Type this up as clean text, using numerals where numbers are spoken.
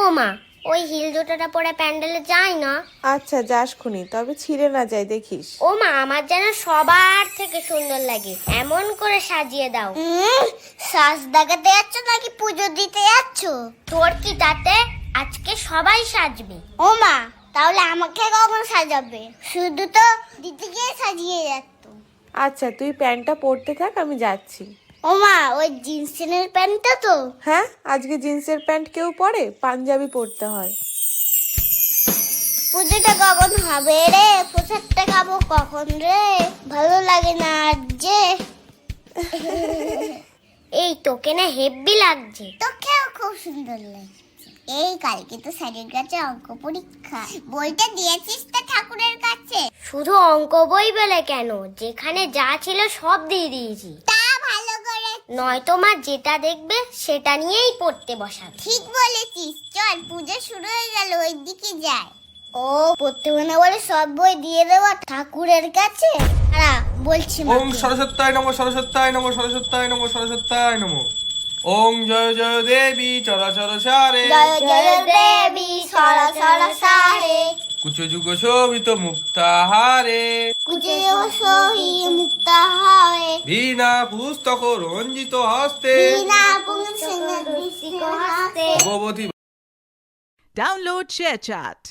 ও মা, ওই হিল জুতোটা পরে প্যান্ডেলে যাই না। আচ্ছা যাস খুনি, তবে ছিঁড়ে না যায় দেখিস। ও মা, আমার যেন সবার থেকে সুন্দর লাগে, এমন করে সাজিয়ে দাও। সাজ দেখাতে যাচ্ছ নাকি পুজো দিতে যাচ্ছ? তোর কি তাতে, আজকে সবাই সাজবে। ও মা, তাহলে আমাকে কখন সাজাবে? শুধু তো দিতে গিয়ে সাজিয়ে যাচ্ছ। আচ্ছা তুই প্যান্টটা পরতে থাক, আমি যাচ্ছি। ও মা, ওই জিন্সের প্যান্টটা তো? হ্যাঁ, আজকে জিন্সের প্যান্ট কেউ পরে, পাঞ্জাবি পরতে হয়। পুজোটা কখন হবে রে? প্রসাদটা খাবো কখন রে? ভালো লাগে না আর যে। এই তোকে না হেব্বি লাগছে। তোকেও খুব সুন্দর লাগছে। এই কালকে তো স্যারের কাছে অঙ্ক পরীক্ষা, বইটা দিয়েছিস তো ঠাকুরের কাছে? শুধু অঙ্ক বই বলে কেন, যেখানে যা ছিল সব দিয়ে দিয়েছি। তা ভালো করে, নয়তো মা যেটা দেখবে সেটা নিয়েই পড়তে বসাবে। ঠিক বলেছিস, চল পুজো শুরু হয়ে গেল, ওই দিকে যাই। ও পড়তে না বলে সব বই দিয়ে দেওয়া ঠাকুরের কাছে? বলছি ওম সরস্বত্যায় নমঃ সরস্বত্যায় নমঃ সরস্বত্যায় নমঃ সরস্বত্যায় নমঃ। ওম জয় জয় দেবী চরাচর সারে, জয় জয় দেবী সরসর সারে, কুচযুগ শোভিত মুক্তাহারে, কুজে সহি মুক্তাহারে, বীণা পুস্তক রঞ্জিত হস্তে, বিনা পুংসিং দৃষ্টিক হস্তে। ভগবতী। Download ShareChat.